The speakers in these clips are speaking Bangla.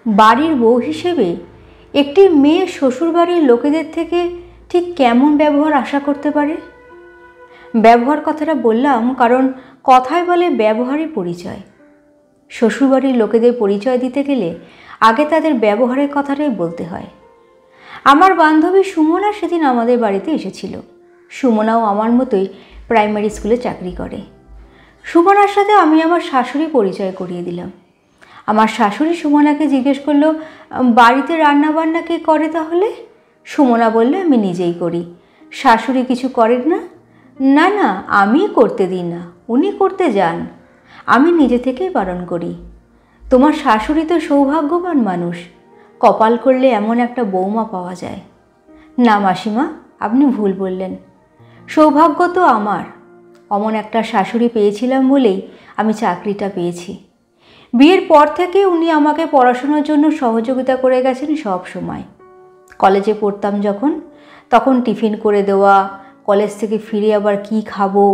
বাড়ির বউ হিসেবে একটি মেয়ে শ্বশুরবাড়ির লোকেদের থেকে ঠিক কেমন ব্যবহার আশা করতে পারে? ব্যবহার কথাটা বললাম কারণ কথায় বলে ব্যবহারই পরিচয়। শ্বশুরবাড়ির লোকেদের পরিচয় দিতে গেলে আগে তাদের ব্যবহারের কথাটাই বলতে হয়। আমার বান্ধবী সুমনা সেদিন আমাদের বাড়িতে এসেছিল। সুমনাও আমার মতোই প্রাইমারি স্কুলে চাকরি করে। সুমনার সাথে আমি আমার শাশুড়ি পরিচয় করিয়ে দিলাম। আমার শাশুড়ি সুমনাকে জিজ্ঞেস করলো, বাড়িতে রান্নাবান্না কে করে তাহলে? সুমনা বলল, আমি নিজেই করি। শাশুড়ি কিছু করেন না? না না, আমি করতে দিই না, উনি করতে যান, আমি নিজে থেকেই বারণ করি। তোমার শাশুড়ি তো সৌভাগ্যবান মানুষ, কপাল করলে এমন একটা বৌমা পাওয়া যায়। না মাসিমা, আপনি ভুল বললেন, সৌভাগ্য তো আমার। অমন একটা শাশুড়ি পেয়েছিলাম বলেই আমি চাকরিটা পেয়েছি। বিয়ের পর থেকে উনি আমাকে পড়াশোনার জন্য সহযোগিতা করে গেছেন সব সময়। কলেজে পড়তাম যখন, তখন টিফিন করে দেওয়া, কলেজ থেকে ফিরে আবার কি খাবো,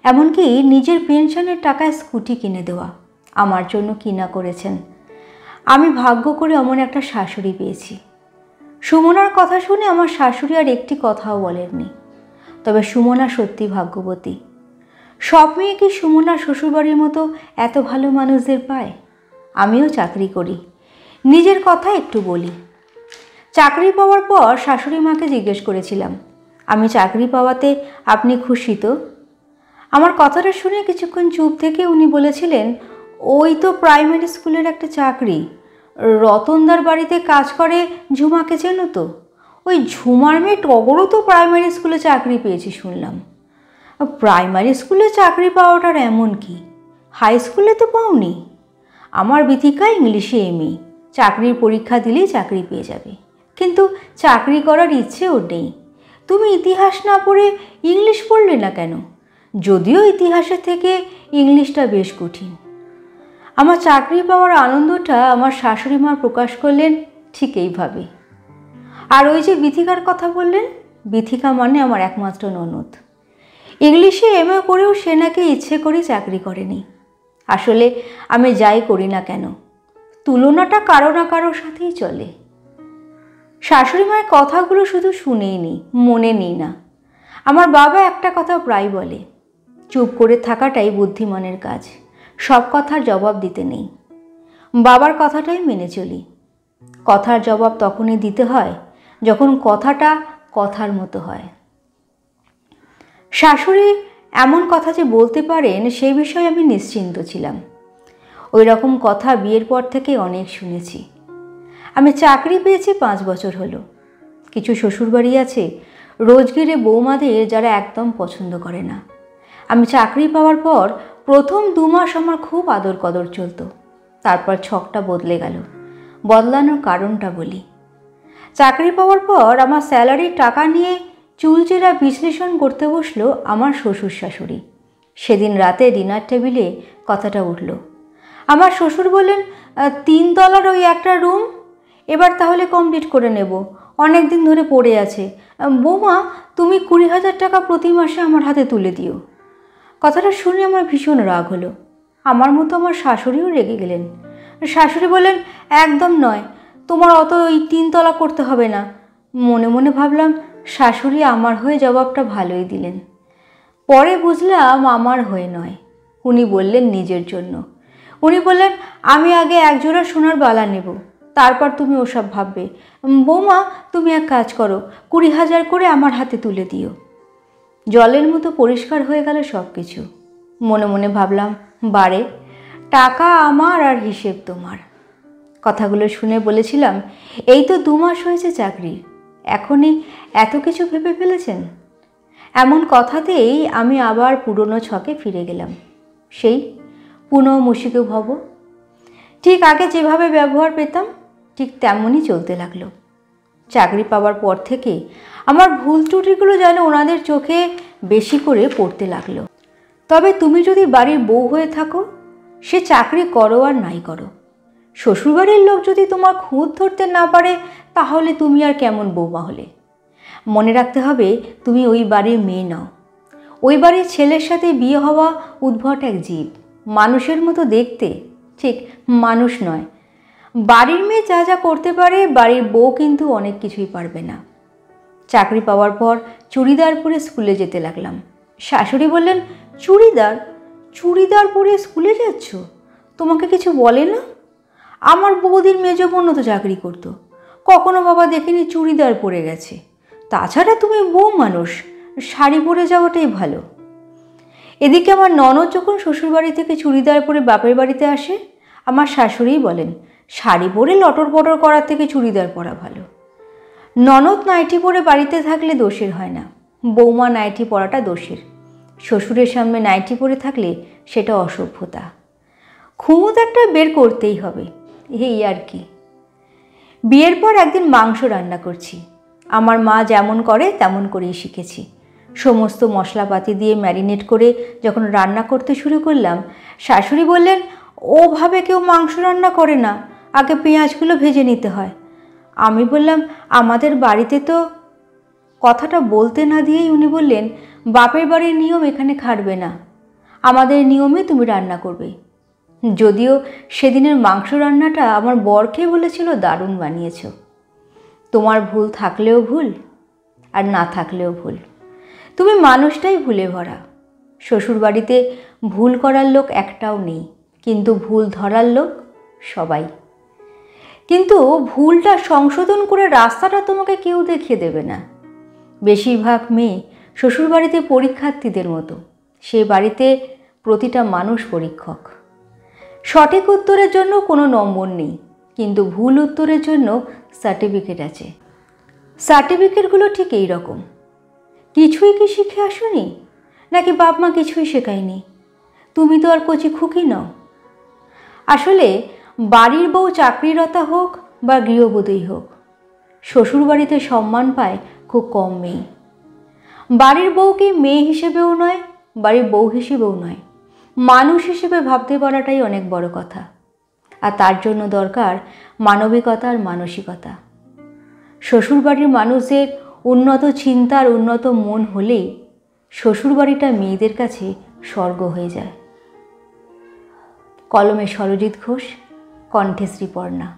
এমনকি নিজের পেনশনের টাকায় স্কুটি কিনে দেওয়া আমার জন্য কিনা করেছেন। আমি ভাগ্য করে অমন একটা শাশুড়ি পেয়েছি। সুমনার কথা শুনে আমার শাশুড়ি আর একটি কথাও বলেননি। তবে সুমনা সত্যি ভাগ্যবতী। সব মেয়ে কি সুমনার শ্বশুরবাড়ির মতো এত ভালো মানুষদের পায়? আমিও চাকরি করি, নিজের কথা একটু বলি। চাকরি পাওয়ার পর শাশুড়ি মাকে জিজ্ঞেস করেছিলাম, আমি চাকরি পাওয়াতে আপনি খুশি তো? আমার কথাটা শুনে কিছুক্ষণ চুপ থেকে উনি বলেছিলেন, ওই তো প্রাইমারি স্কুলের একটা চাকরি, রতনদার বাড়িতে কাজ করে ঝুমাকে চেনো তো? ওই ঝুমার মেয়ে টগরও তো প্রাইমারি স্কুলে চাকরি পেয়েছি শুনলাম। প্রাইমারি স্কুলে চাকরি পাওয়াটার এমন কি, হাই স্কুলে তো পাওনি? আমার বিথিকা ইংলিশে এমএ, চাকরির পরীক্ষা দিলেই চাকরি পেয়ে যাবে, কিন্তু চাকরি করার ইচ্ছে ওর নেই। তুমি ইতিহাস না পড়ে ইংলিশ পড়লে না কেন? যদিও ইতিহাসের থেকে ইংলিশটা বেশ কঠিন। আমার চাকরি পাওয়ার আনন্দটা আমার শাশুড়ি মা প্রকাশ করলেন ঠিক এইভাবে। আর ওই যে বিথিকার কথা বললেন, বিথিকা মানে আমার একমাত্র ননদ। ইংলিশে এমএ করেও সে নাকি ইচ্ছে করে চাকরি করেনি। আসলে আমি যাই করি না কেন, তুলনাটা কারো না কারোর সাথেই চলে। শাশুড়ি মায়ের কথাগুলো শুধু শুনেই নি, মনে নিই না। আমার বাবা একটা কথা প্রায় বলে, চুপ করে থাকাটাই বুদ্ধিমানের কাজ, সব কথার জবাব দিতে নেই। বাবার কথাটাই মেনে চলি। কথার জবাব তখনই দিতে হয় যখন কথাটা কথার মতো হয়। শাশুড়ি এমন কথা যে বলতে পারেন সেই বিষয়ে আমি নিশ্চিন্ত ছিলাম। ওই রকম কথা বিয়ের পর থেকে অনেক শুনেছি। আমি চাকরি পেয়েছি 5 বছর হলো। কিছু শ্বশুরবাড়ি আছে রোজগেরে বৌমাদের যারা একদম পছন্দ করে না। আমি চাকরি পাওয়ার পর প্রথম 2 মাস আমার খুব আদর কদর চলতো, তারপর ছকটা বদলে গেল। বদলানোর কারণটা বলি। চাকরি পাওয়ার পর আমার স্যালারির টাকা নিয়ে চুলচেরা বিশ্লেষণ করতে বসলো আমার শ্বশুর শাশুড়ি। সেদিন রাতে ডিনার টেবিলে কথাটা উঠল। আমার শ্বশুর বললেন, 3 তলার ওই একটা রুম এবার তাহলে কমপ্লিট করে নেব, অনেক দিন ধরে পড়ে আছে। বৌমা, তুমি 20,000 টাকা প্রতি মাসে আমার হাতে তুলে দিও। কথাটা শুনে আমার ভীষণ রাগ হলো। আমার মতো আমার শাশুড়িও রেগে গেলেন। শাশুড়ি বললেন, একদম নয়, তোমার অত ওই 3 তলা করতে হবে না। মনে মনে ভাবলাম শাশুড়ি আমার হয়ে জবাবটা ভালোই দিলেন। পরে বুঝলাম আমার হয়ে নয়, উনি বললেন নিজের জন্য। উনি বললেন, আমি আগে 1 জোড়া সোনার বালা নেব, তারপর তুমি ওসব ভাববে। বৌমা, তুমি এক কাজ করো, 20,000 করে আমার হাতে তুলে দিও। জলের মতো পরিষ্কার হয়ে গেল সব কিছু। মনে মনে ভাবলাম, বারে, টাকা আমার আর হিসেব তোমার। কথাগুলো শুনে বলেছিলাম, এই তো 2 মাস হয়েছে চাকরি, এখনই এত কিছু ভেবে ফেলেছেন? এমন কথাতেই আমি আবার পুরনো ছকে ফিরে গেলাম। সেই পুনঃ মুশিকে ভব। ঠিক আগে যেভাবে ব্যবহার পেতাম ঠিক তেমনই চলতে লাগলো। চাকরি পাওয়ার পর থেকে আমার ভুল ত্রুটিগুলো যেন ওনাদের চোখে বেশি করে পড়তে লাগলো। তবে তুমি যদি বাড়ির বউ হয়ে থাকো, সে চাকরি করো আর নাই করো, শ্বশুরবাড়ির লোক যদি তোমার খুঁত ধরতে না পারে, তাহলে তুমি আর কেমন বৌমা হলে? মনে রাখতে হবে, তুমি ওই বাড়ির মেয়ে নাও। ওই বাড়ির ছেলের সাথে বিয়ে হওয়া উদ্ভট এক জীব, মানুষের মতো দেখতে, ঠিক মানুষ নয়। বাড়ির মেয়ে যা যা করতে পারে বাড়ির বউ কিন্তু অনেক কিছুই পারবে না। চাকরি পাওয়ার পর চুড়িদার পরে স্কুলে যেতে লাগলাম। শাশুড়ি বললেন, চুড়িদার চুড়িদার পরে স্কুলে যাচ্ছ? তোমাকে কিছু বলে না? আমার বৌদির মেজ বোন তো চাকরি করতো, কখনো বাবা দেখিনি চুড়িদার পরে গেছে। তাছাড়া তুমি বউ মানুষ, শাড়ি পরে যাওয়াটাই ভালো। এদিকে আমার ননদ যখন শ্বশুরবাড়ি থেকে চুড়িদার পরে বাপের বাড়িতে আসে, আমার শাশুড়িই বলেন, শাড়ি পরে লটর পটর করার থেকে চুড়িদার পরা ভালো। ননদ নাইটি পরে বাড়িতে থাকলে দোষের হয় না, বৌমা নাইটি পরাটা দোষের। শ্বশুরের সামনে নাইটি পরে থাকলে সেটা অসভ্যতা। খুঁত একটা বের করতেই হবে, এই আর কি। বিয়ের পর একদিন মাংস রান্না করছি। আমার মা যেমন করে তেমন করেই শিখেছি। সমস্ত মশলাপাতি দিয়ে ম্যারিনেট করে যখন রান্না করতে শুরু করলাম, শাশুড়ি বললেন, ওভাবে কেউ মাংস রান্না করে না, আগে পেঁয়াজগুলো ভেজে নিতে হয়। আমি বললাম, আমাদের বাড়িতে তো। কথাটা বলতে না দিয়েই উনি বললেন, বাপের বাড়ির নিয়ম এখানে খাটবে না, আমাদের নিয়মে তুমি রান্না করবে। যদিও সেদিনের মাংস রান্নাটা আমার বরকে বলেছিল, দারুণ বানিয়েছ। তোমার ভুল থাকলেও ভুল, আর না থাকলেও ভুল, তুমি মানুষটাই ভুলে ভরা। শ্বশুরবাড়িতে ভুল করার লোক একটাও নেই, কিন্তু ভুল ধরার লোক সবাই। কিন্তু ভুলটা সংশোধন করে রাস্তাটা তোমাকে কেউ দেখিয়ে দেবে না। বেশিরভাগ মেয়ে শ্বশুরবাড়িতে পরীক্ষার্থীদের মতো, সে বাড়িতে প্রতিটা মানুষ পরীক্ষক। সঠিক উত্তরের জন্য কোনো নম্বর নেই, কিন্তু ভুল উত্তরের জন্য সার্টিফিকেট আছে। সার্টিফিকেটগুলো ঠিক এই রকম, কিছুই কি শিখে আসোনি, নাকি বাপ মা কিছুই শেখায়নি, তুমি তো আর কচি খুকি নও। আসলে বাড়ির বউ চাকরিরতা হোক বা গৃহবধূই হোক, শ্বশুরবাড়িতে সম্মান পায় খুব কম মেয়ে। বাড়ির বউকে মেয়ে হিসেবেও নয়, বাড়ির বউ হিসেবেও নয়, মানুষ হিসেবে ভাবতে পারাটাই অনেক বড় কথা। আর তার জন্য দরকার মানবিকতা আর মানসিকতা। শ্বশুরবাড়ির মানুষদের উন্নত চিন্তার উন্নত মন হলেই শ্বশুরবাড়িটা মেয়েদের কাছে স্বর্গ হয়ে যায়। কলমে সরজিৎ ঘোষ, কণ্ঠে শ্রীপর্ণা।